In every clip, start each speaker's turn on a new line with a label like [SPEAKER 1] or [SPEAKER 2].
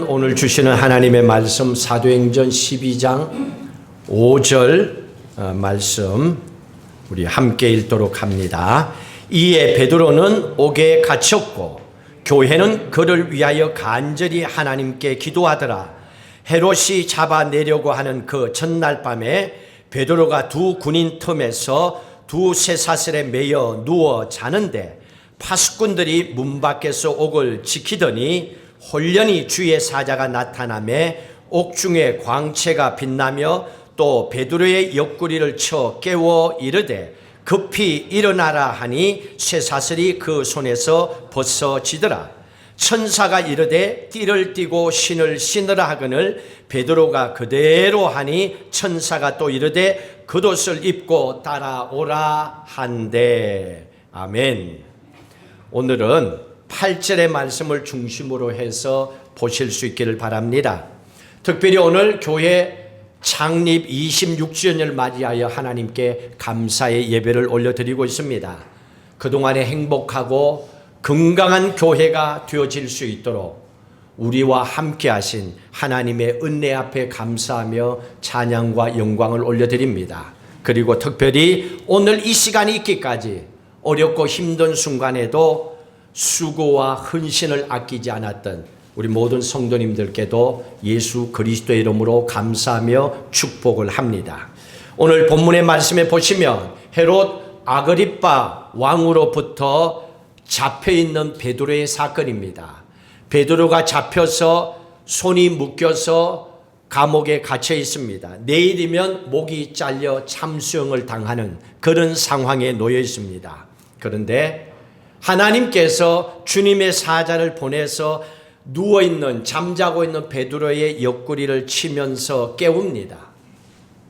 [SPEAKER 1] 오늘 주시는 하나님의 말씀 사도행전 12장 5절 말씀 우리 함께 읽도록 합니다. 이에 베드로는 옥에 갇혔고 교회는 그를 위하여 간절히 하나님께 기도하더라. 헤롯이 잡아내려고 하는 그 전날 밤에 베드로가 두 군인 틈에서 두 쇠사슬에 매여 누워 자는데 파수꾼들이 문 밖에서 옥을 지키더니 홀련히 주의 사자가 나타나매 옥중에 광채가 빛나며 또 베드로의 옆구리를 쳐 깨워 이르되 급히 일어나라 하니 쇠사슬이 그 손에서 벗어지더라. 천사가 이르되 띠를 띠고 신을 신으라 하거늘 베드로가 그대로 하니 천사가 또 이르되 겉옷을 입고 따라오라 한대. 아멘. 오늘은 8절의 말씀을 중심으로 해서 보실 수 있기를 바랍니다. 특별히 오늘 교회 창립 26주년을 맞이하여 하나님께 감사의 예배를 올려드리고 있습니다. 그동안에 행복하고 건강한 교회가 되어질 수 있도록 우리와 함께 하신 하나님의 은혜 앞에 감사하며 찬양과 영광을 올려드립니다. 그리고 특별히 오늘 이 시간이 있기까지 어렵고 힘든 순간에도 수고와 헌신을 아끼지 않았던 우리 모든 성도님들께도 예수 그리스도의 이름으로 감사하며 축복을 합니다. 오늘 본문의 말씀에 보시면 헤롯 아그리빠 왕으로부터 잡혀있는 베드로의 사건입니다. 베드로가 잡혀서 손이 묶여서 감옥에 갇혀 있습니다. 내일이면 목이 잘려 참수형을 당하는 그런 상황에 놓여 있습니다. 그런데 하나님께서 주님의 사자를 보내서 누워있는 잠자고 있는 베드로의 옆구리를 치면서 깨웁니다.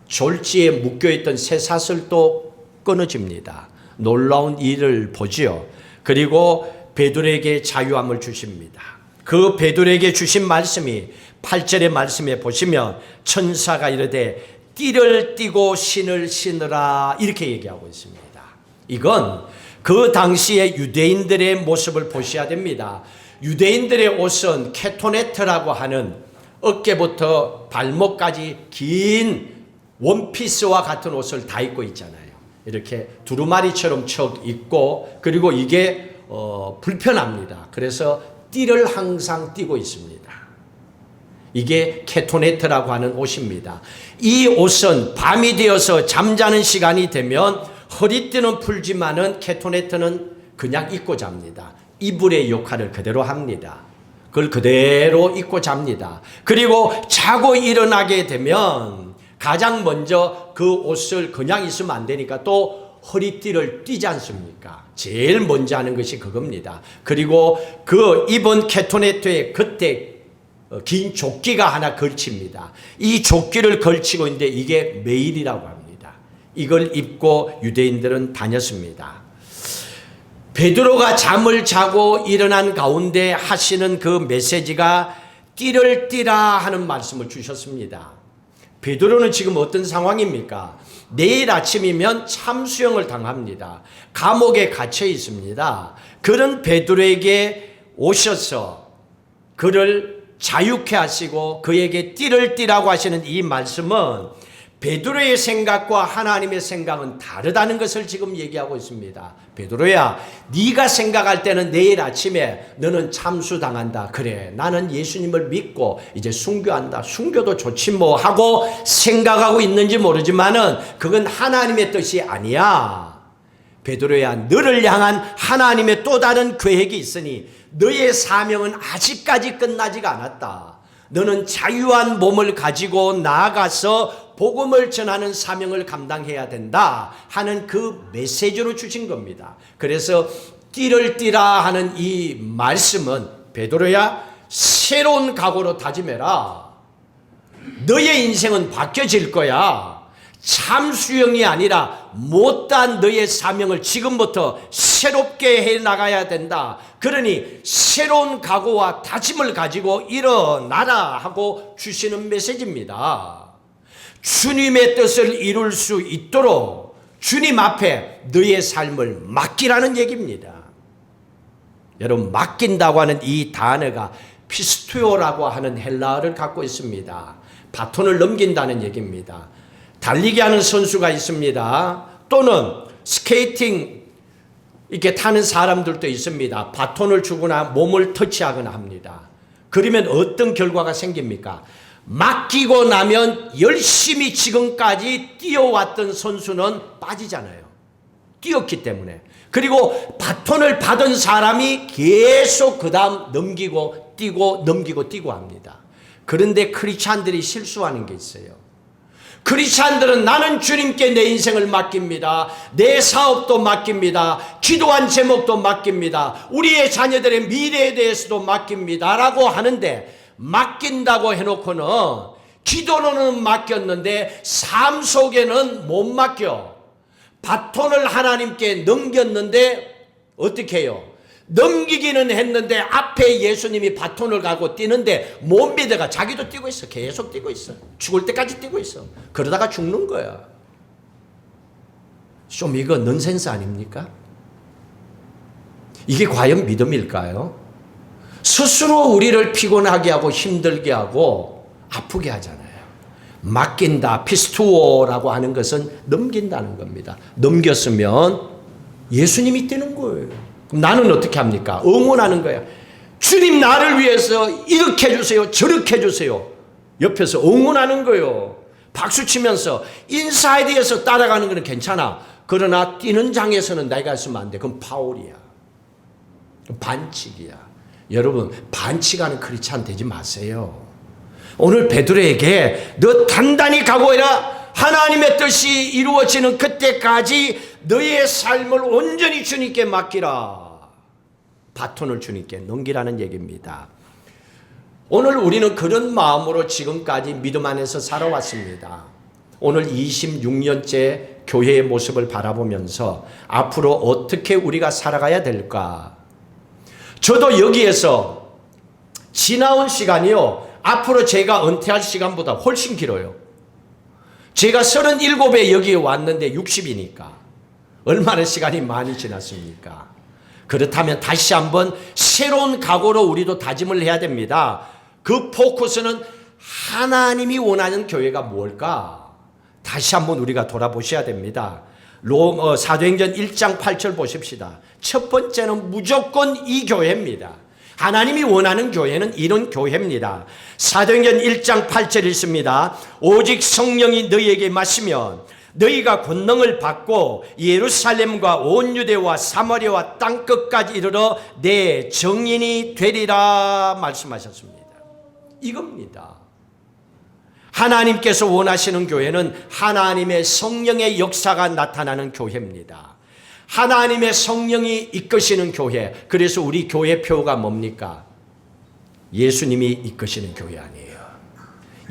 [SPEAKER 1] 졸지에 묶여있던 쇠사슬도 끊어집니다. 놀라운 일을 보지요. 그리고 베드로에게 자유함을 주십니다. 그 베드로에게 주신 말씀이 8절의 말씀에 보시면 천사가 이르되 띠를 띠고 신을 신으라 이렇게 얘기하고 있습니다. 이건 그 당시의 유대인들의 모습을 보셔야 됩니다. 유대인들의 옷은 케토네트라고 하는 어깨부터 발목까지 긴 원피스와 같은 옷을 다 입고 있잖아요. 이렇게 두루마리처럼 척 입고 그리고 이게 불편합니다. 그래서 띠를 항상 띠고 있습니다. 이게 케토네트라고 하는 옷입니다. 이 옷은 밤이 되어서 잠자는 시간이 되면 허리띠는 풀지만은 케토네트는 그냥 입고 잡니다. 이불의 역할을 그대로 합니다. 그걸 그대로 입고 잡니다. 그리고 자고 일어나게 되면 가장 먼저 그 옷을 그냥 있으면 안 되니까 또 허리띠를 띠지 않습니까? 제일 먼저 하는 것이 그겁니다. 그리고 그 입은 케토네트에 겉에 긴 조끼가 하나 걸칩니다. 이 조끼를 걸치고 있는데 이게 메일이라고 합니다. 이걸 입고 유대인들은 다녔습니다. 베드로가 잠을 자고 일어난 가운데 하시는 그 메시지가 띠를 띠라 하는 말씀을 주셨습니다. 베드로는 지금 어떤 상황입니까? 내일 아침이면 참수형을 당합니다. 감옥에 갇혀 있습니다. 그런 베드로에게 오셔서 그를 자유케 하시고 그에게 띠를 띠라고 하시는 이 말씀은 베드로의 생각과 하나님의 생각은 다르다는 것을 지금 얘기하고 있습니다. 베드로야, 네가 생각할 때는 내일 아침에 너는 참수당한다. 그래, 나는 예수님을 믿고 이제 순교한다. 순교도 좋지 뭐 하고 생각하고 있는지 모르지만은 그건 하나님의 뜻이 아니야. 베드로야, 너를 향한 하나님의 또 다른 계획이 있으니 너의 사명은 아직까지 끝나지가 않았다. 너는 자유한 몸을 가지고 나아가서 복음을 전하는 사명을 감당해야 된다 하는 그 메시지로 주신 겁니다. 그래서 띠를 띠라 하는 이 말씀은 베드로야 새로운 각오로 다짐해라. 너의 인생은 바뀌어질 거야. 참수형이 아니라 못다한 너의 사명을 지금부터 새롭게 해나가야 된다. 그러니 새로운 각오와 다짐을 가지고 일어나라 하고 주시는 메시지입니다. 주님의 뜻을 이룰 수 있도록 주님 앞에 너의 삶을 맡기라는 얘기입니다. 여러분, 맡긴다고 하는 이 단어가 피스투오라고 하는 헬라어를 갖고 있습니다. 바톤을 넘긴다는 얘기입니다. 달리기 하는 선수가 있습니다. 또는 스케이팅 이렇게 타는 사람들도 있습니다. 바톤을 주거나 몸을 터치하거나 합니다. 그러면 어떤 결과가 생깁니까? 맡기고 나면 열심히 지금까지 뛰어왔던 선수는 빠지잖아요. 뛰었기 때문에. 그리고 바톤을 받은 사람이 계속 그 다음 넘기고 뛰고 넘기고 뛰고 합니다. 그런데 크리스찬들이 실수하는 게 있어요. 크리스찬들은 나는 주님께 내 인생을 맡깁니다. 내 사업도 맡깁니다. 기도한 제목도 맡깁니다. 우리의 자녀들의 미래에 대해서도 맡깁니다. 라고 하는데 맡긴다고 해놓고는 기도로는 맡겼는데 삶 속에는 못 맡겨. 바톤을 하나님께 넘겼는데 어떻게 해요? 넘기기는 했는데 앞에 예수님이 바톤을 가고 뛰는데 못 믿어가 자기도 뛰고 있어. 계속 뛰고 있어. 죽을 때까지 뛰고 있어. 그러다가 죽는 거야. 좀 이거 넌센스 아닙니까? 이게 과연 믿음일까요? 스스로 우리를 피곤하게 하고 힘들게 하고 아프게 하잖아요. 맡긴다, 피스투오라고 하는 것은 넘긴다는 겁니다. 넘겼으면 예수님이 뛰는 거예요. 그럼 나는 어떻게 합니까? 응원하는 거야. 주님 나를 위해서 이렇게 해주세요. 저렇게 해주세요. 옆에서 응원하는 거예요. 박수 치면서 인사에 대해서 따라가는 건 괜찮아. 그러나 뛰는 장에서는 내가 있으면 안 돼. 그건 파울이야. 반칙이야. 여러분 반칙하는 크리스찬 되지 마세요. 오늘 베드로에게 너 단단히 각오해라. 하나님의 뜻이 이루어지는 그때까지 너의 삶을 온전히 주님께 맡기라. 바톤을 주님께 넘기라는 얘기입니다. 오늘 우리는 그런 마음으로 지금까지 믿음 안에서 살아왔습니다. 오늘 26년째 교회의 모습을 바라보면서 앞으로 어떻게 우리가 살아가야 될까? 저도 여기에서 지나온 시간이요. 앞으로 제가 은퇴할 시간보다 훨씬 길어요. 제가 37에 여기에 왔는데 60이니까 얼마나 시간이 많이 지났습니까? 그렇다면 다시 한번 새로운 각오로 우리도 다짐을 해야 됩니다. 그 포커스는 하나님이 원하는 교회가 뭘까? 다시 한번 우리가 돌아보셔야 됩니다. 사도행전 1장 8절 보십시다. 첫 번째는 무조건 이 교회입니다. 하나님이 원하는 교회는 이런 교회입니다. 사도행전 1장 8절 읽습니다. 오직 성령이 너희에게 마시면 너희가 권능을 받고 예루살렘과 온 유대와 사마리아와 땅끝까지 이르러 내 증인이 되리라 말씀하셨습니다. 이겁니다. 하나님께서 원하시는 교회는 하나님의 성령의 역사가 나타나는 교회입니다. 하나님의 성령이 이끄시는 교회. 그래서 우리 교회표가 뭡니까? 예수님이 이끄시는 교회 아니에요.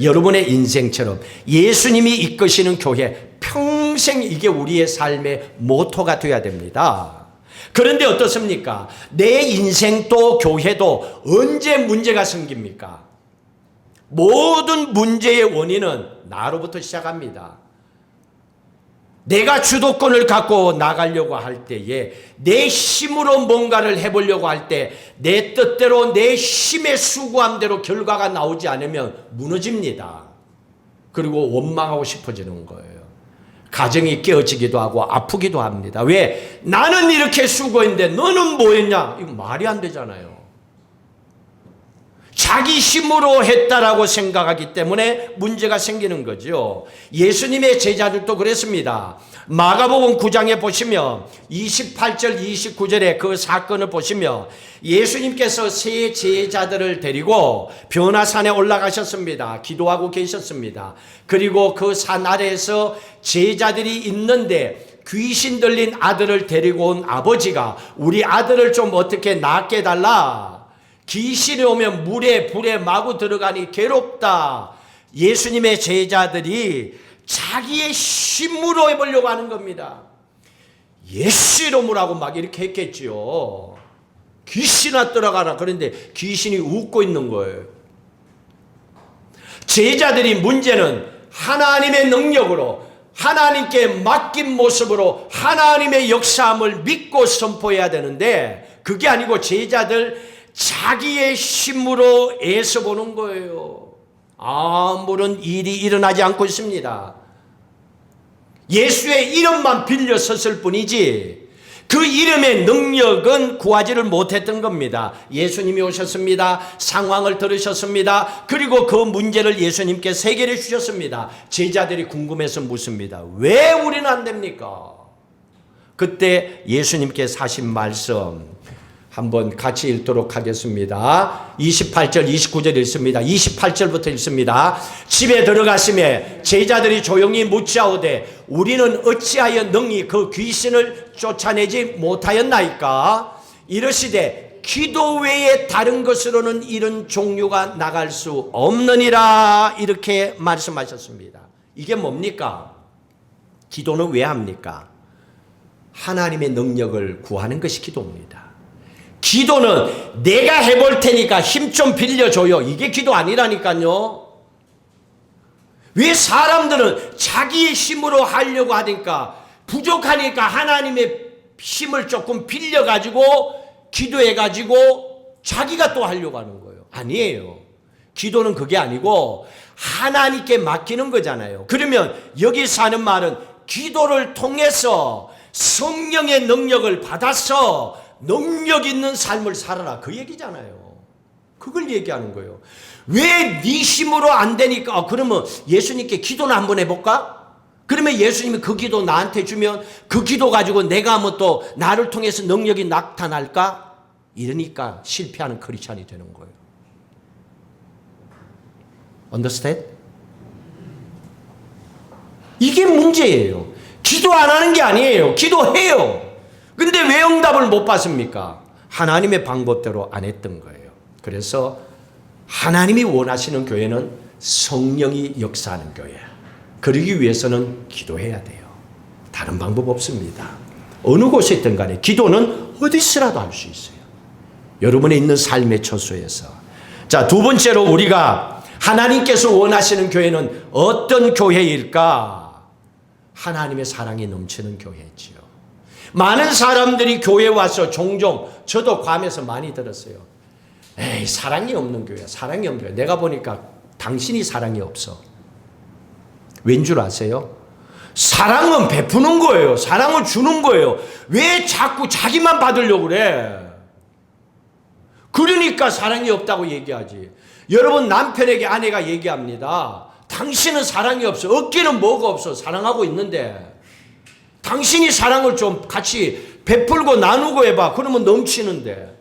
[SPEAKER 1] 여러분의 인생처럼 예수님이 이끄시는 교회, 평생 이게 우리의 삶의 모토가 되어야 됩니다. 그런데 어떻습니까? 내 인생도 교회도 언제 문제가 생깁니까? 모든 문제의 원인은 나로부터 시작합니다. 내가 주도권을 갖고 나가려고 할 때에 내 힘으로 뭔가를 해보려고 할 때 내 뜻대로 내 힘의 수고함대로 결과가 나오지 않으면 무너집니다. 그리고 원망하고 싶어지는 거예요. 가정이 깨어지기도 하고 아프기도 합니다. 왜? 나는 이렇게 수고했는데 너는 뭐 했냐? 이거 말이 안 되잖아요. 자기 힘으로 했다라고 생각하기 때문에 문제가 생기는 거죠. 예수님의 제자들도 그랬습니다. 마가복음 9장에 보시면 28절 29절에 그 사건을 보시면 예수님께서 세 제자들을 데리고 변화산에 올라가셨습니다. 기도하고 계셨습니다. 그리고 그 산 아래에서 제자들이 있는데 귀신 들린 아들을 데리고 온 아버지가 우리 아들을 좀 어떻게 낫게 해달라. 귀신이 오면 물에 불에 마구 들어가니 괴롭다. 예수님의 제자들이 자기의 힘으로 해보려고 하는 겁니다. 예수 이름으로 하고 막 이렇게 했겠지요. 귀신아 들어가라. 그런데 귀신이 웃고 있는 거예요. 제자들이 문제는 하나님의 능력으로 하나님께 맡긴 모습으로 하나님의 역사함을 믿고 선포해야 되는데 그게 아니고 제자들 자기의 힘으로 애써 보는 거예요. 아무런 일이 일어나지 않고 있습니다. 예수의 이름만 빌려 섰을 뿐이지 그 이름의 능력은 구하지를 못했던 겁니다. 예수님이 오셨습니다. 상황을 들으셨습니다. 그리고 그 문제를 예수님께 해결해 주셨습니다. 제자들이 궁금해서 묻습니다. 왜 우리는 안 됩니까? 그때 예수님께서 하신 말씀 한번 같이 읽도록 하겠습니다. 28절 29절 읽습니다. 28절부터 읽습니다. 집에 들어가심에 제자들이 조용히 묻자오되 우리는 어찌하여 능히 그 귀신을 쫓아내지 못하였나이까? 이르시되 기도 외에 다른 것으로는 이런 종류가 나갈 수 없느니라. 이렇게 말씀하셨습니다. 이게 뭡니까? 기도는 왜 합니까? 하나님의 능력을 구하는 것이 기도입니다. 기도는 내가 해볼 테니까 힘 좀 빌려줘요. 이게 기도 아니라니까요. 왜 사람들은 자기의 힘으로 하려고 하니까 부족하니까 하나님의 힘을 조금 빌려가지고 기도해가지고 자기가 또 하려고 하는 거예요. 아니에요. 기도는 그게 아니고 하나님께 맡기는 거잖아요. 그러면 여기서 하는 말은 기도를 통해서 성령의 능력을 받아서 능력 있는 삶을 살아라 그 얘기잖아요. 그걸 얘기하는 거예요. 왜 네 힘으로 안 되니까? 그러면 예수님께 기도나 한번 해볼까? 그러면 예수님이 그 기도 나한테 주면 그 기도 가지고 내가 하면 또 나를 통해서 능력이 나타날까? 이러니까 실패하는 크리스찬이 되는 거예요. Understand? 이게 문제예요. 기도 안 하는 게 아니에요. 기도해요. 근데 왜 응답을 못 받습니까? 하나님의 방법대로 안 했던 거예요. 그래서 하나님이 원하시는 교회는 성령이 역사하는 교회야. 그러기 위해서는 기도해야 돼요. 다른 방법 없습니다. 어느 곳에 있든 간에 기도는 어디서라도 할 수 있어요. 여러분의 있는 삶의 처소에서. 자, 두 번째로 우리가 하나님께서 원하시는 교회는 어떤 교회일까? 하나님의 사랑이 넘치는 교회지요. 많은 사람들이 교회에 와서 종종 저도 괌에서 많이 들었어요. 에이, 사랑이 없는 교회야. 사랑이 없는 교회. 내가 보니까 당신이 사랑이 없어. 왠 줄 아세요? 사랑은 베푸는 거예요. 사랑을 주는 거예요. 왜 자꾸 자기만 받으려고 그래? 그러니까 사랑이 없다고 얘기하지. 여러분 남편에게 아내가 얘기합니다. 당신은 사랑이 없어. 어깨는 뭐가 없어. 사랑하고 있는데. 당신이 사랑을 좀 같이 베풀고 나누고 해봐. 그러면 넘치는데.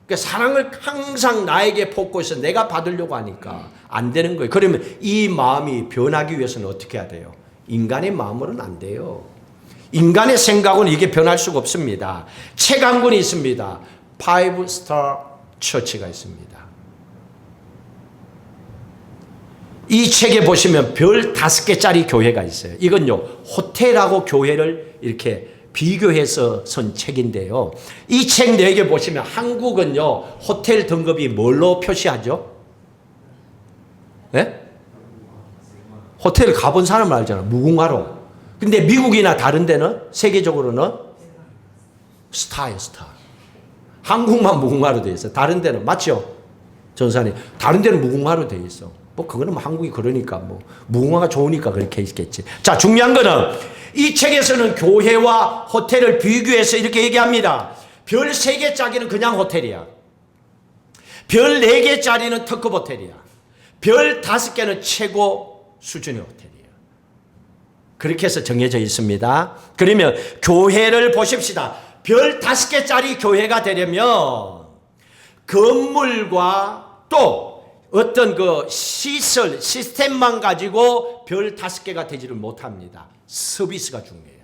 [SPEAKER 1] 그러니까 사랑을 항상 나에게 쏟고서 내가 받으려고 하니까 안 되는 거예요. 그러면 이 마음이 변하기 위해서는 어떻게 해야 돼요? 인간의 마음으로는 안 돼요. 인간의 생각은 이게 변할 수가 없습니다. 책 한 권이 있습니다. 5스타 처치가 있습니다. 이 책에 보시면 별 5개짜리 교회가 있어요. 이건요, 호텔하고 교회를 이렇게 비교해서 쓴 책인데요. 이 책 4개 보시면 한국은요, 호텔 등급이 뭘로 표시하죠? 네? 호텔 가본 사람은 알잖아. 무궁화로. 근데 미국이나 다른 데는 세계적으로는 스타예요, 스타. 한국만 무궁화로 되어 있어. 다른 데는 맞죠? 전사님. 다른 데는 무궁화로 되어 있어. 뭐 그거는 뭐 한국이 그러니까 뭐 무궁화가 좋으니까 그렇게 있겠지. 자, 중요한 거는 이 책에서는 교회와 호텔을 비교해서 이렇게 얘기합니다. 별 3개짜리는 그냥 호텔이야. 별 4개짜리는 특급 호텔이야. 별 5개는 최고 수준의 호텔이야. 그렇게 해서 정해져 있습니다. 그러면 교회를 보십시다. 별 5개짜리 교회가 되려면 건물과 또 어떤 그 시설, 시스템만 가지고 별 5개가 되지를 못합니다. 서비스가 중요해요.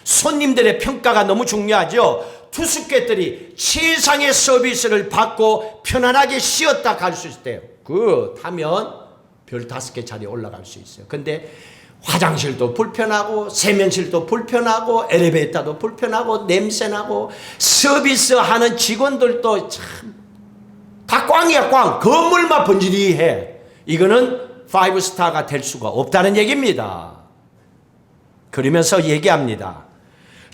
[SPEAKER 1] 손님들의 평가가 너무 중요하죠. 투숙객들이 최상의 서비스를 받고 편안하게 쉬었다 갈 수 있대요. 타면 별 5개짜리 올라갈 수 있어요. 근데 화장실도 불편하고 세면실도 불편하고 엘리베이터도 불편하고 냄새나고 서비스하는 직원들도 참 다 꽝이야, 꽝. 건물만 번지르해. 이거는 5스타가 될 수가 없다는 얘기입니다. 그러면서 얘기합니다.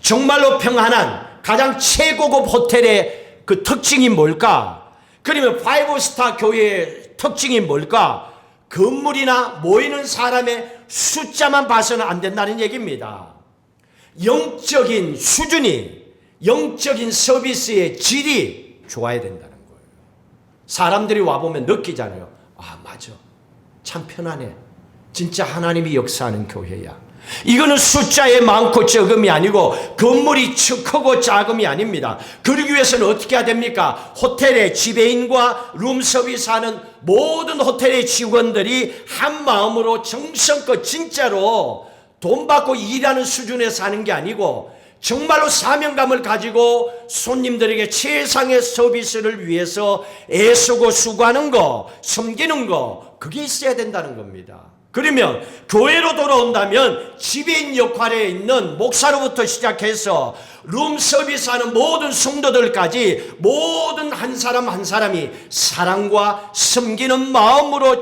[SPEAKER 1] 정말로 평안한 가장 최고급 호텔에 그 특징이 뭘까? 그러면 파이브스타 교회의 특징이 뭘까? 건물이나 모이는 사람의 숫자만 봐서는 안 된다는 얘기입니다. 영적인 수준이, 영적인 서비스의 질이 좋아야 된다는 거예요. 사람들이 와보면 느끼잖아요. 아, 맞아. 참 편하네. 진짜 하나님이 역사하는 교회야. 이거는 숫자에 많고 적음이 아니고 건물이 크고 작음이 아닙니다. 그러기 위해서는 어떻게 해야 됩니까? 호텔의 지배인과 룸서비스하는 모든 호텔의 직원들이 한 마음으로 정성껏 진짜로 돈 받고 일하는 수준에 사는 게 아니고 정말로 사명감을 가지고 손님들에게 최상의 서비스를 위해서 애쓰고 수고하는 거, 섬기는 거, 그게 있어야 된다는 겁니다. 그러면 교회로 돌아온다면 지배인 역할에 있는 목사로부터 시작해서 룸 서비스하는 모든 성도들까지 모든 한 사람 한 사람이 사랑과 섬기는 마음으로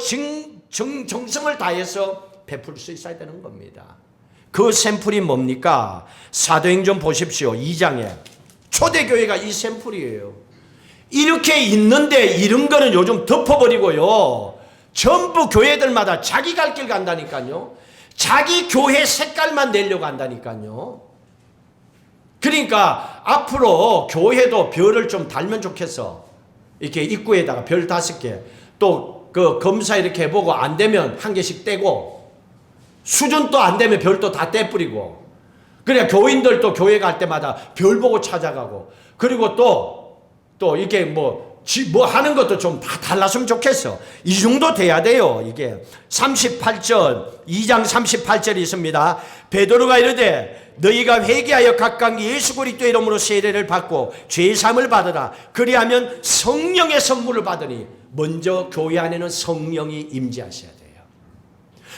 [SPEAKER 1] 정성을 다해서 베풀 수 있어야 되는 겁니다. 그 샘플이 뭡니까? 사도행전 보십시오. 2장에 초대교회가 이 샘플이에요. 이렇게 있는데 이런 거는 요즘 덮어버리고요. 전부 교회들마다 자기 갈 길 간다니까요. 자기 교회 색깔만 내려고 한다니까요. 그러니까 앞으로 교회도 별을 좀 달면 좋겠어. 이렇게 입구에다가 별 5개. 또 그 검사 이렇게 해보고 안 되면 1개씩 떼고, 수준도 안 되면 별도 다 떼뿌리고, 그래야 교인들도 교회 갈 때마다 별 보고 찾아가고, 그리고 또 이게 뭐 하는 것도 좀 다 달랐으면 좋겠어. 이 정도 돼야 돼요. 이게 38절, 2장 38절이 있습니다. 베드로가 이르되 너희가 회개하여 각각 예수 그리스도의 이름으로 세례를 받고 죄사함을 받으라. 그리하면 성령의 선물을 받으니, 먼저 교회 안에는 성령이 임재하셔야 돼요.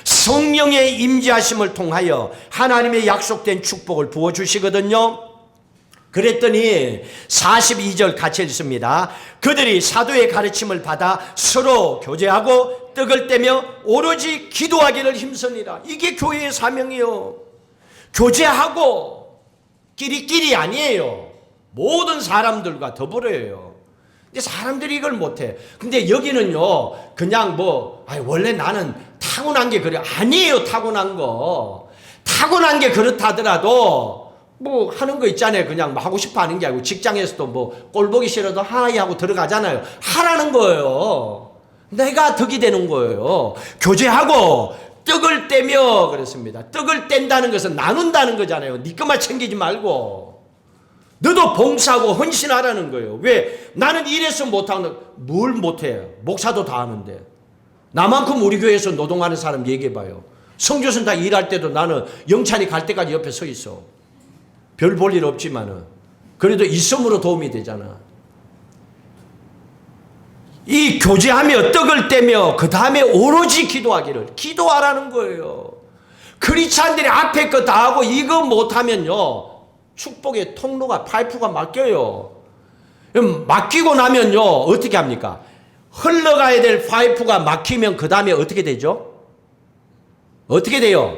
[SPEAKER 1] 성령의 임재하심을 통하여 하나님의 약속된 축복을 부어주시거든요. 그랬더니 42절 같이 읽습니다. 그들이 사도의 가르침을 받아 서로 교제하고 떡을 떼며 오로지 기도하기를 힘쓰니라. 이게 교회의 사명이요. 교제하고 끼리끼리 아니에요. 모든 사람들과 더불어요. 근데 사람들이 이걸 못해. 근데 여기는요, 그냥 원래 나는 타고난 게 그래. 아니에요. 타고난 게 그렇다 하더라도 하는 거 있잖아요. 그냥 하고 싶어 하는 게 아니고, 직장에서도 꼴 보기 싫어도 하이 하고 들어가잖아요. 하라는 거예요. 내가 덕이 되는 거예요. 교제하고 떡을 떼며 그랬습니다. 떡을 뗀다는 것은 나눈다는 거잖아요. 네 것만 챙기지 말고 너도 봉사하고 헌신하라는 거예요. 왜? 나는 이래서 못하는, 뭘 못해요? 목사도 다 하는데. 나만큼 우리 교회에서 노동하는 사람 얘기해봐요. 성교선 다 일할 때도 나는 영찬이 갈 때까지 옆에 서 있어. 별 볼 일 없지만은 그래도 있음으로 도움이 되잖아. 이 교제하며 떡을 떼며 그 다음에 오로지 기도하라는 거예요. 크리스찬들이 앞에 거 다 하고 이거 못하면요, 축복의 통로가, 파이프가 막혀요. 막히고 나면요, 어떻게 합니까? 흘러가야 될 파이프가 막히면 그 다음에 어떻게 되죠? 어떻게 돼요?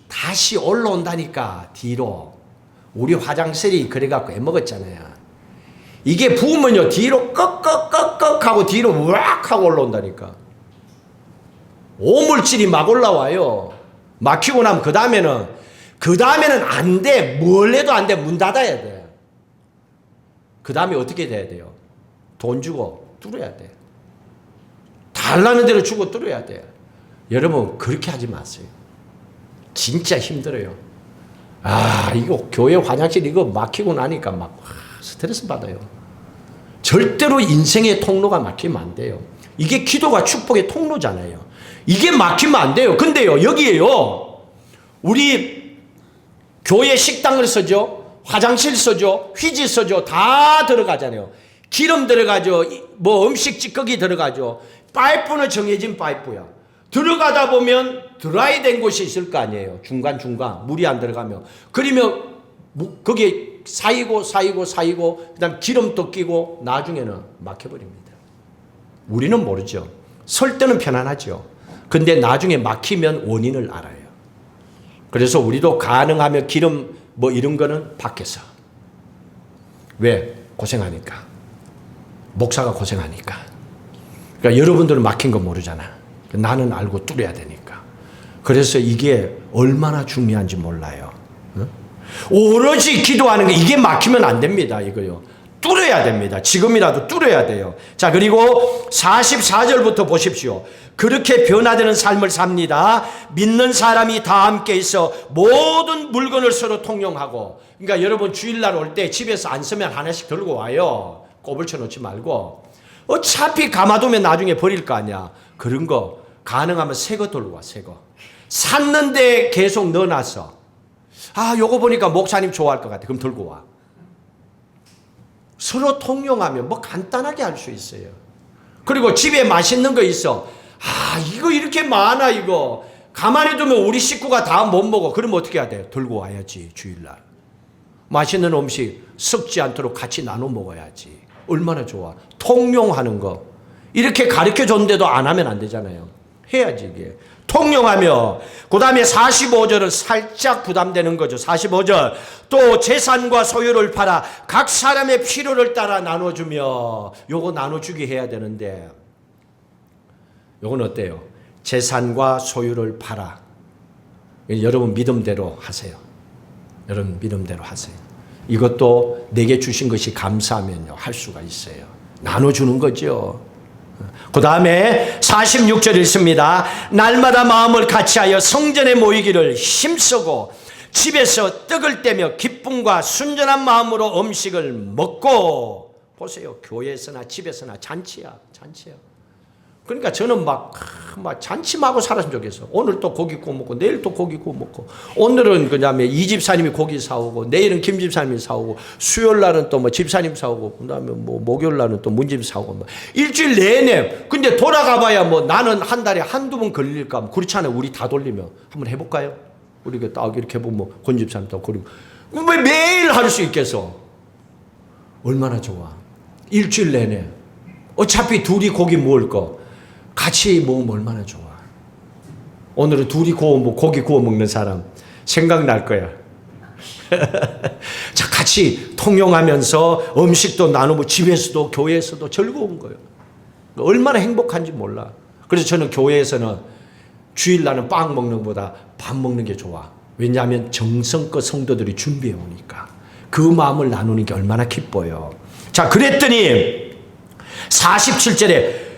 [SPEAKER 1] 다시 올라온다니까. 뒤로. 우리 화장실이 그래갖고 애먹었잖아요. 이게 부으면요, 뒤로 꺽꺽꺽꺽 하고 뒤로 우악 하고 올라온다니까. 오물질이 막 올라와요. 막히고 나면 그 다음에는 안 돼. 뭘 해도 안 돼. 문 닫아야 돼. 그 다음에 어떻게 돼야 돼요? 돈 주고 뚫어야 돼. 달라는 대로 주고 뚫어야 돼. 여러분, 그렇게 하지 마세요. 진짜 힘들어요. 이거 교회 화장실 이거 막히고 나니까 막 스트레스 받아요. 절대로 인생의 통로가 막히면 안 돼요. 이게 기도가 축복의 통로잖아요. 이게 막히면 안 돼요. 근데요, 여기에요, 우리 교회 식당을 써죠, 화장실 써죠, 휘지 써죠, 다 들어가잖아요. 기름 들어가죠, 음식 찌꺼기 들어가죠. 파이프는 정해진 파이프야. 들어가다 보면 드라이 된 곳이 있을 거 아니에요. 중간중간 물이 안 들어가면. 그러면 거기에 쌓이고 그 다음 기름도 끼고 나중에는 막혀버립니다. 우리는 모르죠. 설 때는 편안하죠. 근데 나중에 막히면 원인을 알아요. 그래서 우리도 가능하면 기름 이런 거는 밖에서, 왜? 고생하니까. 목사가 고생하니까. 그러니까 여러분들은 막힌 거 모르잖아. 나는 알고 뚫어야 되니까. 그래서 이게 얼마나 중요한지 몰라요. 오로지 기도하는 거, 이게 막히면 안 됩니다. 이거요. 뚫어야 됩니다. 지금이라도 뚫어야 돼요. 자, 그리고 44절부터 보십시오. 그렇게 변화되는 삶을 삽니다. 믿는 사람이 다 함께 있어 모든 물건을 서로 통용하고. 그러니까 여러분 주일날 올 때 집에서 안 쓰면 하나씩 들고 와요. 꼽을 쳐놓지 말고. 어차피 감아두면 나중에 버릴 거 아니야. 그런 거 가능하면 새 거 들고 와. 새 거. 샀는데 계속 넣어놨어. 아, 요거 보니까 목사님 좋아할 것 같아. 그럼 들고 와. 서로 통용하면 뭐 간단하게 할 수 있어요. 그리고 집에 맛있는 거 있어. 아, 이거 이렇게 많아, 이거. 가만히 두면 우리 식구가 다 못 먹어. 그럼 어떻게 해야 돼? 들고 와야지, 주일날. 맛있는 음식 썩지 않도록 같이 나눠 먹어야지. 얼마나 좋아. 통용하는 거. 이렇게 가르쳐 줬는데도 안 하면 안 되잖아요. 해야지, 이게. 통용하며, 그 다음에 45절은 살짝 부담되는 거죠. 45절. 또 재산과 소유를 팔아 각 사람의 필요를 따라 나눠주며, 요거 나눠주기 해야 되는데, 요건 어때요? 재산과 소유를 팔아. 여러분 믿음대로 하세요. 여러분 믿음대로 하세요. 이것도 내게 주신 것이 감사하면요, 할 수가 있어요. 나눠주는 거죠. 그 다음에 46절 읽습니다. 날마다 마음을 같이하여 성전에 모이기를 힘쓰고 집에서 떡을 떼며 기쁨과 순전한 마음으로 음식을 먹고. 보세요. 교회에서나 집에서나 잔치야. 그러니까 저는 막 잔치하고 살았으면 좋겠어. 오늘 또 고기 구워 먹고 내일 또 고기 구워 먹고, 오늘은 그다음에 이 집사님이 고기 사오고 내일은 김 집사님이 사오고 수요일 날은 또 뭐 집사님 사오고 그다음에 뭐 목요일 날은 또 문집 사오고 뭐 일주일 내내. 근데 돌아가봐야 뭐 나는 한 달에 한두 번 걸릴까. 그렇잖아요. 우리 다 돌리면 한번 해볼까요? 우리가 딱 이렇게 해보면 뭐 권 집사님 또 그리고 왜 매일 할 수 있겠어? 얼마나 좋아. 일주일 내내 어차피 둘이 고기 먹을 거 같이 먹으면 얼마나 좋아. 오늘은 둘이 고기 구워 먹는 사람 생각날 거야. 자, 같이 통용하면서 음식도 나누고 집에서도 교회에서도 즐거운 거예요. 얼마나 행복한지 몰라. 그래서 저는 교회에서는 주일날은 빵 먹는 것보다 밥 먹는 게 좋아. 왜냐하면 정성껏 성도들이 준비해 오니까 그 마음을 나누는 게 얼마나 기뻐요. 자, 그랬더니 47절에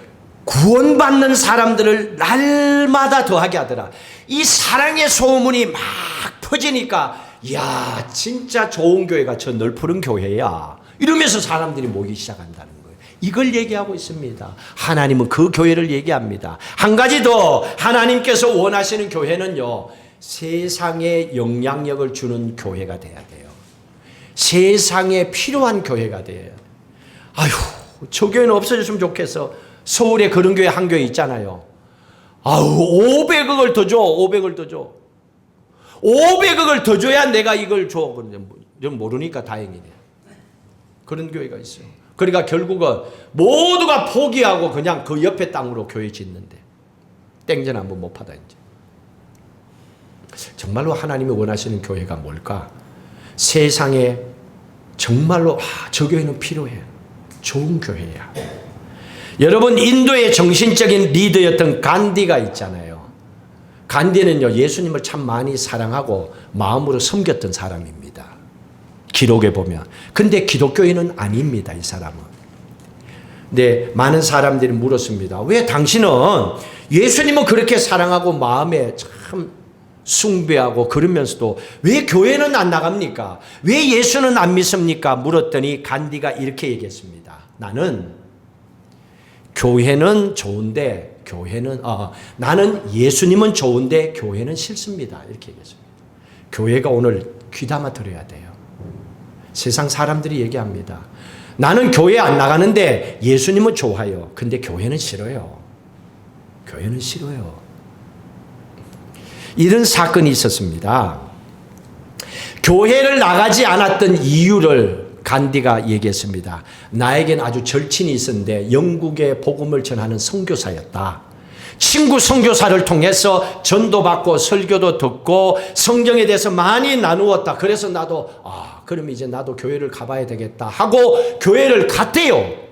[SPEAKER 1] 구원받는 사람들을 날마다 더하게 하더라. 이 사랑의 소문이 막 퍼지니까, 야, 진짜 좋은 교회가 저 넓푸른 교회야, 이러면서 사람들이 모이기 시작한다는 거예요. 이걸 얘기하고 있습니다. 하나님은 그 교회를 얘기합니다. 한 가지 더, 하나님께서 원하시는 교회는요, 세상에 영향력을 주는 교회가 돼야 돼요. 세상에 필요한 교회가 돼요. 아휴, 저 교회는 없어졌으면 좋겠어. 서울에 그런 교회 한 교회 있잖아요. 아우, 500억을 더 줘. 500억을 더 줘. 500억을 더 줘야 내가 이걸 줘. 그런데 모르니까 다행이네. 그런 교회가 있어요. 그러니까 결국은 모두가 포기하고 그냥 그 옆에 땅으로 교회 짓는데 땡전 한번 못 받아. 이제 정말로 하나님이 원하시는 교회가 뭘까? 세상에 정말로 저 교회는 필요해. 좋은 교회야. 여러분, 인도의 정신적인 리더였던 간디가 있잖아요. 간디는요, 예수님을 참 많이 사랑하고 마음으로 섬겼던 사람입니다. 기록에 보면. 근데 기독교인은 아닙니다, 이 사람은. 근데 많은 사람들이 물었습니다. 왜 당신은 예수님은 그렇게 사랑하고 마음에 참 숭배하고 그러면서도 왜 교회는 안 나갑니까? 왜 예수는 안 믿습니까? 물었더니 간디가 이렇게 얘기했습니다. 나는 교회는 좋은데 나는 예수님은 좋은데 교회는 싫습니다. 이렇게 얘기했습니다. 교회가 오늘 귀담아 들어야 돼요. 세상 사람들이 얘기합니다. 나는 교회 안 나가는데 예수님은 좋아요. 근데 교회는 싫어요. 교회는 싫어요. 이런 사건이 있었습니다. 교회를 나가지 않았던 이유를 간디가 얘기했습니다. 나에겐 아주 절친이 있었는데 영국에 복음을 전하는 선교사였다. 친구 선교사를 통해서 전도받고 설교도 듣고 성경에 대해서 많이 나누었다. 그래서 나도 그럼 이제 나도 교회를 가봐야 되겠다 하고 교회를 갔대요.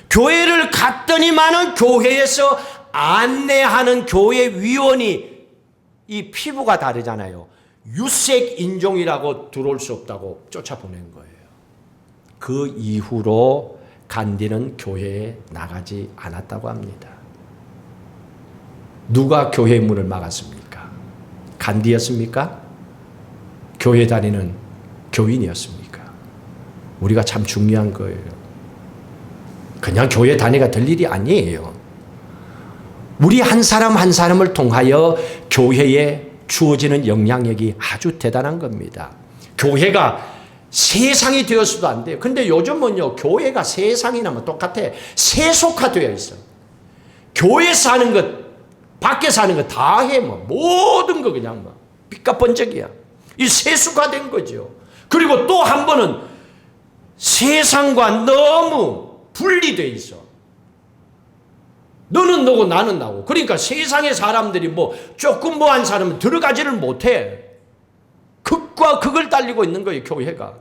[SPEAKER 1] 교회를 갔더니만은 교회에서 안내하는 교회 위원이 이 피부가 다르잖아요. 유색 인종이라고 들어올 수 없다고 쫓아보낸 거예요. 그 이후로 간디는 교회에 나가지 않았다고 합니다. 누가 교회 문을 막았습니까? 간디였습니까? 교회 다니는 교인이었습니까? 우리가 참 중요한 거예요. 그냥 교회 다니가 될 일이 아니에요. 우리 한 사람 한 사람을 통하여 교회에 주어지는 영향력이 아주 대단한 겁니다. 교회가 세상이 되었어도 안 돼요. 근데 요즘은요, 교회가 세상이나 똑같아. 세속화되어 있어. 교회 사는 것, 밖에 사는 거 다 해. 모든 거 그냥 빚과 번쩍이야. 이 세속화된 거죠. 그리고 또 한 번은 세상과 너무 분리되어 있어. 너는 너고 나는 나고. 그러니까 세상의 사람들이 조금 한 사람은 들어가지를 못해. 극과 극을 달리고 있는 거예요, 교회가.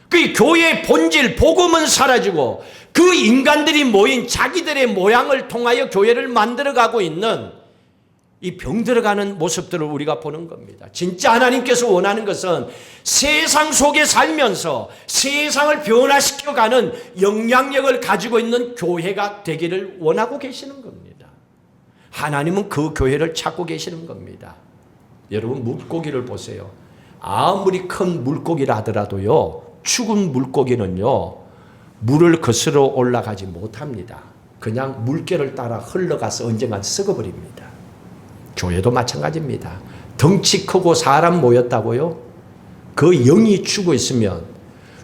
[SPEAKER 1] 그 교회의 본질, 복음은 사라지고 그 인간들이 모인 자기들의 모양을 통하여 교회를 만들어가고 있는 이 병들어가는 모습들을 우리가 보는 겁니다. 진짜 하나님께서 원하는 것은 세상 속에 살면서 세상을 변화시켜가는 영향력을 가지고 있는 교회가 되기를 원하고 계시는 겁니다. 하나님은 그 교회를 찾고 계시는 겁니다. 여러분, 물고기를 보세요. 아무리 큰 물고기라 하더라도요, 죽은 물고기는요, 물을 거스러 올라가지 못합니다. 그냥 물결을 따라 흘러가서 언젠간 썩어버립니다. 교회도 마찬가지입니다. 덩치 크고 사람 모였다고요? 그 영이 죽어 있으면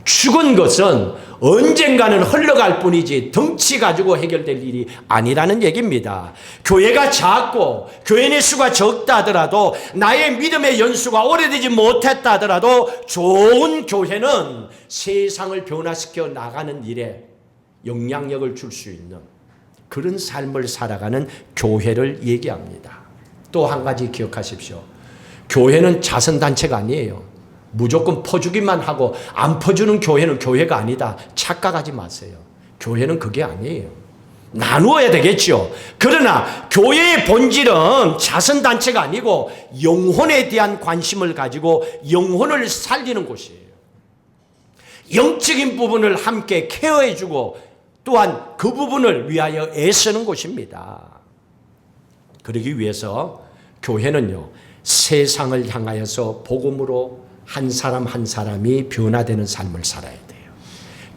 [SPEAKER 1] 죽은 것은 언젠가는 흘러갈 뿐이지 덩치 가지고 해결될 일이 아니라는 얘기입니다. 교회가 작고 교인의 수가 적다 하더라도 나의 믿음의 연수가 오래되지 못했다 하더라도 좋은 교회는 세상을 변화시켜 나가는 일에 영향력을 줄 수 있는 그런 삶을 살아가는 교회를 얘기합니다. 또 한 가지 기억하십시오. 교회는 자선단체가 아니에요. 무조건 퍼주기만 하고 안 퍼주는 교회는 교회가 아니다. 착각하지 마세요. 교회는 그게 아니에요. 나누어야 되겠죠. 그러나 교회의 본질은 자선단체가 아니고 영혼에 대한 관심을 가지고 영혼을 살리는 곳이에요. 영적인 부분을 함께 케어해주고 또한 그 부분을 위하여 애쓰는 곳입니다. 그러기 위해서 교회는요, 세상을 향하여서 복음으로 한 사람 한 사람이 변화되는 삶을 살아야 돼요.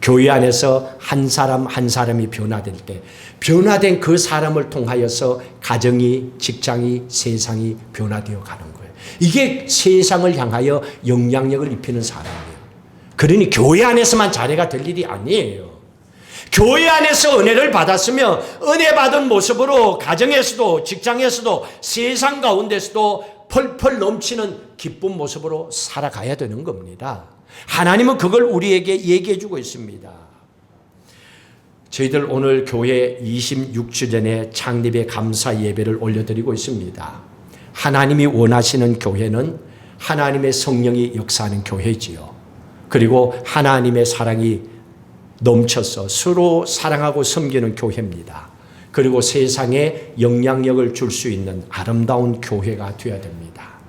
[SPEAKER 1] 교회 안에서 한 사람 한 사람이 변화될 때 변화된 그 사람을 통하여서 가정이, 직장이, 세상이 변화되어 가는 거예요. 이게 세상을 향하여 영향력을 입히는 사람이에요. 그러니 교회 안에서만 자례가 될 일이 아니에요. 교회 안에서 은혜를 받았으면 은혜 받은 모습으로 가정에서도 직장에서도 세상 가운데서도 펄펄 넘치는 기쁜 모습으로 살아가야 되는 겁니다. 하나님은 그걸 우리에게 얘기해 주고 있습니다. 저희들 오늘 교회 26주년의 창립의 감사 예배를 올려드리고 있습니다. 하나님이 원하시는 교회는 하나님의 성령이 역사하는 교회지요. 그리고 하나님의 사랑이 넘쳐서 서로 사랑하고 섬기는 교회입니다. 그리고 세상에 영향력을 줄 수 있는 아름다운 교회가 되어야 됩니다.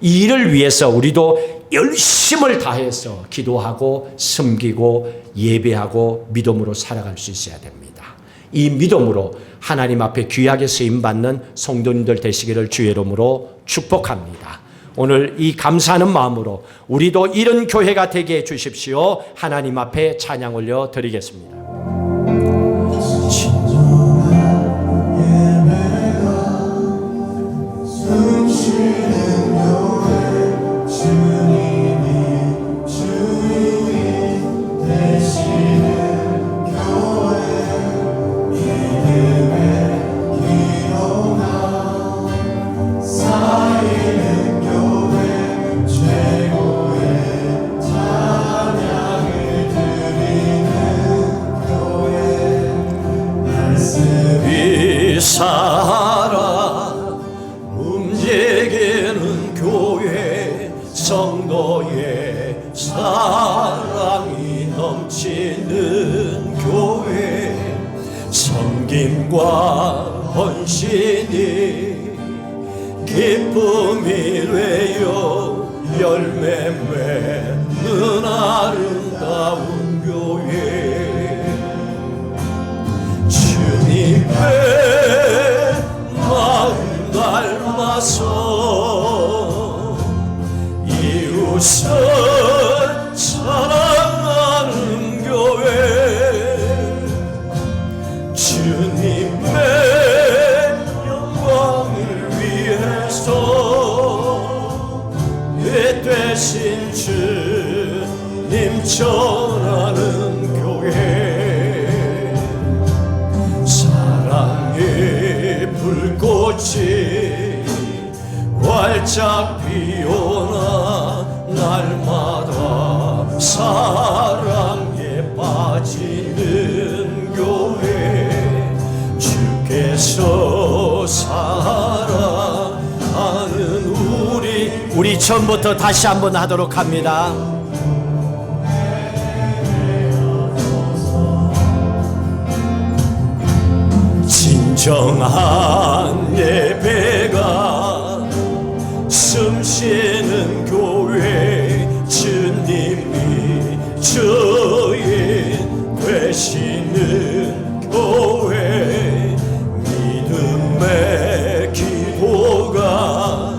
[SPEAKER 1] 이 일을 위해서 우리도 열심을 다해서 기도하고 섬기고 예배하고 믿음으로 살아갈 수 있어야 됩니다. 이 믿음으로 하나님 앞에 귀하게 쓰임받는 성도님들 되시기를 주의 이름으로 축복합니다. 오늘 이 감사하는 마음으로 우리도 이런 교회가 되게 해주십시오. 하나님 앞에 찬양 올려 드리겠습니다. 살아 움직이는 교회 성도의 사랑이 넘치는 교회, 섬김과 헌신이 기쁨이 되어 열매 맺는 아름다운 교회, 주님의 마음 닮아서 이웃을 사랑하는 교회, 주님의 영광을 위해서 내 되신 주님 전하는 교회, 사랑의 불꽃이 활짝 피어나 날마다 사랑에 빠지는 교회, 주께서 사랑하는 우리 처음부터 다시 한번 하도록 합니다. 진정한 예배가 숨쉬는 교회, 주님이 주인 되시는 교회, 믿음의 기도가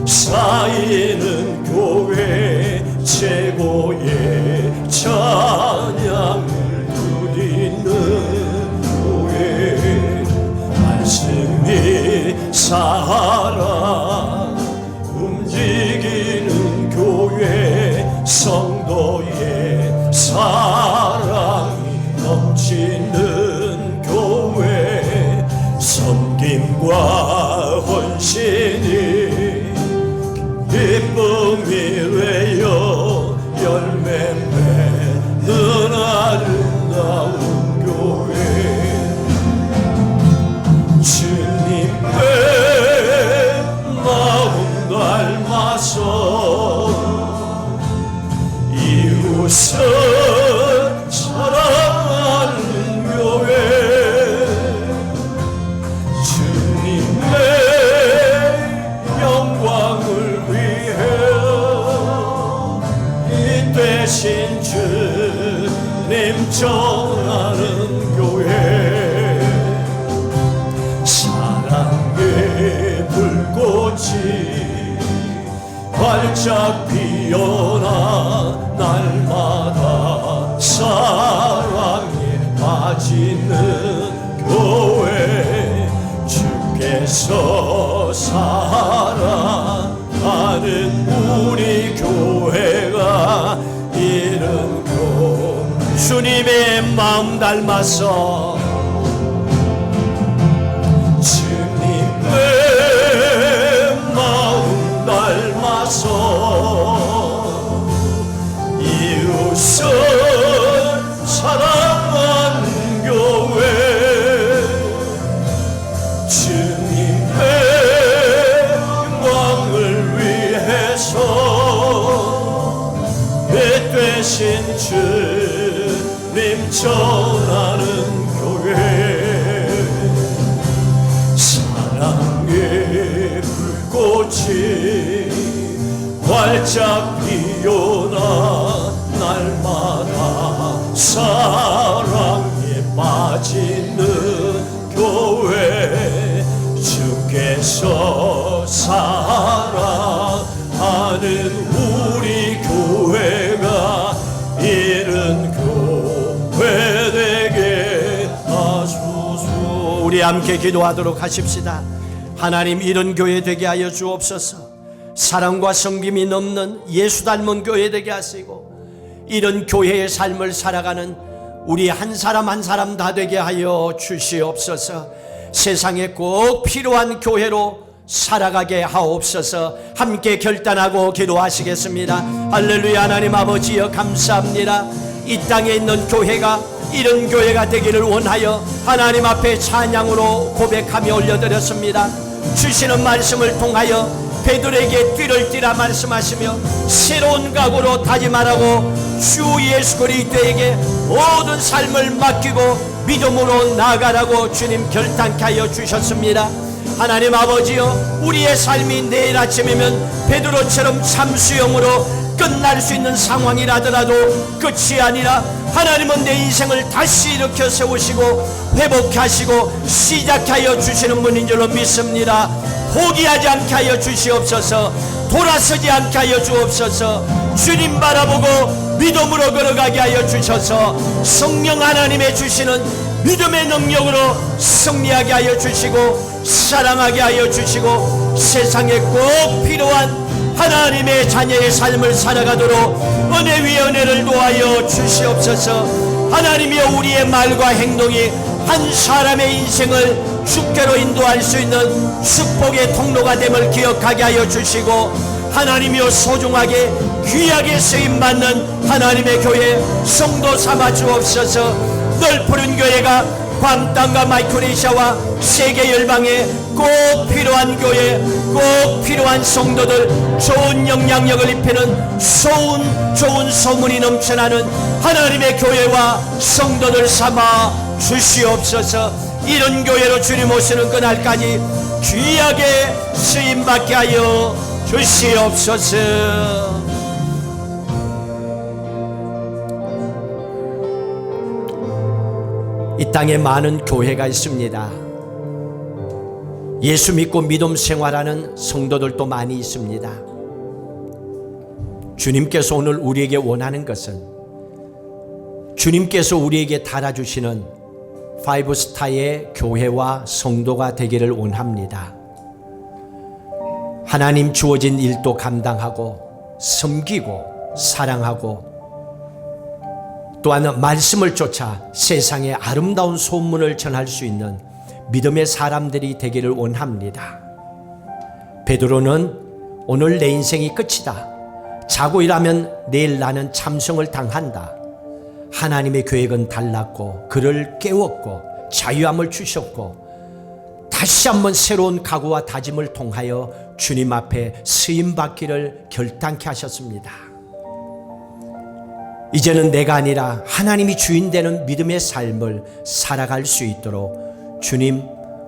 [SPEAKER 1] 쌓이는 교회, 최고의 찬양을 드리는 교회, 말씀이 살아 움직이는 교회, 성도의 사랑이 넘치는 교회, 섬김과 헌신이 기쁨이 되어 열매 맺는 아름다운 교회, 주님의 마음 닮아서 이웃을 사랑하는 교회, 주님의 영광을 위해 이 되신 주님 전하는 교회, 사랑의 불꽃이 활짝 피어나 날마다 사랑에 빠지는 교회, 주께서 사랑하는 우리 교회가 이른 교회, 주님의 마음 닮아서 주님의 마음 닮아서 이웃을 사랑하는 교회, 주님의 영광을 위해서 내 되신 주님 전하는 교회, 사랑의 불꽃이 활짝 피어나 날마다 사랑에 빠지는 교회, 주께서 사랑하는 우리 교회가 이른 교회 되게 하소서. 우리 함께 기도하도록 하십시다. 하나님, 이런 교회 되게 하여 주옵소서. 사랑과 섬김이 넘는 예수 닮은 교회 되게 하시고, 이런 교회의 삶을 살아가는 우리 한 사람 한 사람 다 되게 하여 주시옵소서. 세상에 꼭 필요한 교회로 살아가게 하옵소서. 함께 결단하고 기도하시겠습니다. 할렐루야. 하나님 아버지여, 감사합니다. 이 땅에 있는 교회가 이런 교회가 되기를 원하여 하나님 앞에 찬양으로 고백하며 올려드렸습니다. 주시는 말씀을 통하여 베드로에게 띠를 띠라 말씀하시며 새로운 각오로 다짐하라고 주 예수 그리스도에게 모든 삶을 맡기고 믿음으로 나아가라고 주님 결단케 하여 주셨습니다. 하나님 아버지여, 우리의 삶이 내일 아침이면 베드로처럼 참수형으로 끝날 수 있는 상황이라더라도 끝이 아니라 하나님은 내 인생을 다시 일으켜 세우시고 회복하시고 시작하여 주시는 분인 줄로 믿습니다. 포기하지 않게 하여 주시옵소서. 돌아서지 않게 하여 주옵소서. 주님 바라보고 믿음으로 걸어가게 하여 주셔서 성령 하나님의 주시는 믿음의 능력으로 승리하게 하여 주시고 사랑하게 하여 주시고 세상에 꼭 필요한 하나님의 자녀의 삶을 살아가도록 은혜 위에 은혜를 도하여 주시옵소서. 하나님이여, 우리의 말과 행동이 한 사람의 인생을 주께로 인도할 수 있는 축복의 통로가 됨을 기억하게 하여 주시고, 하나님이여, 소중하게 귀하게 쓰임받는 하나님의 교회 성도 삼아 주옵소서. 넓은 교회가 괌 땅과 마이크로네시아와 세계 열방에 꼭 필요한 교회, 꼭 필요한 성도들, 좋은 영향력을 입히는 좋은 소문이 넘쳐나는 하나님의 교회와 성도들 삼아 주시옵소서. 이런 교회로 주님 오시는 그날까지 귀하게 쓰임받게 하여 주시옵소서. 이 땅에 많은 교회가 있습니다. 예수 믿고 믿음 생활하는 성도들도 많이 있습니다. 주님께서 오늘 우리에게 원하는 것은, 주님께서 우리에게 달아주시는 5스타의 교회와 성도가 되기를 원합니다. 하나님 주어진 일도 감당하고 섬기고 사랑하고, 또한 말씀을 쫓아 세상에 아름다운 소문을 전할 수 있는 믿음의 사람들이 되기를 원합니다. 베드로는 오늘 내 인생이 끝이다, 자고 일하면 내일 나는 참성을 당한다, 하나님의 계획은 달랐고 그를 깨웠고 자유함을 주셨고 다시 한번 새로운 각오와 다짐을 통하여 주님 앞에 쓰임받기를 결단케 하셨습니다. 이제는 내가 아니라 하나님이 주인 되는 믿음의 삶을 살아갈 수 있도록 주님,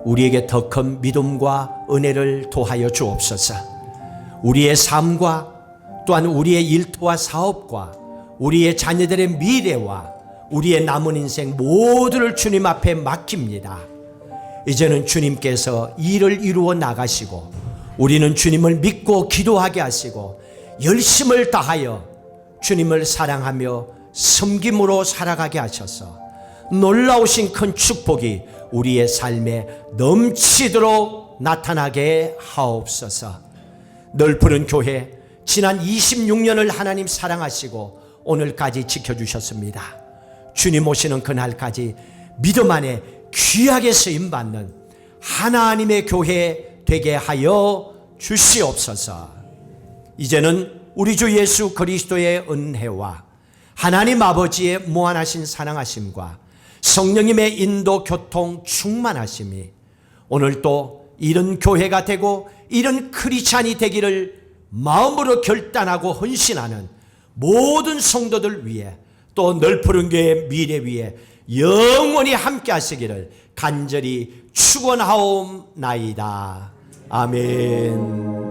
[SPEAKER 1] 우리에게 더 큰 믿음과 은혜를 도하여 주옵소서. 우리의 삶과 또한 우리의 일터와 사업과 우리의 자녀들의 미래와 우리의 남은 인생 모두를 주님 앞에 맡깁니다. 이제는 주님께서 일을 이루어 나가시고 우리는 주님을 믿고 기도하게 하시고 열심을 다하여 주님을 사랑하며 섬김으로 살아가게 하셔서 놀라우신 큰 축복이 우리의 삶에 넘치도록 나타나게 하옵소서. 넓은 교회, 지난 26년을 하나님 사랑하시고 오늘까지 지켜주셨습니다. 주님 오시는 그날까지 믿음 안에 귀하게 쓰임받는 하나님의 교회 되게 하여 주시옵소서. 이제는 우리 주 예수 그리스도의 은혜와 하나님 아버지의 무한하신 사랑하심과 성령님의 인도 교통 충만하심이 오늘도 이런 교회가 되고 이런 크리스찬이 되기를 마음으로 결단하고 헌신하는 모든 성도들 위해, 또 넓은 교회의 미래 위에 영원히 함께 하시기를 간절히 축원하옵나이다. 아멘.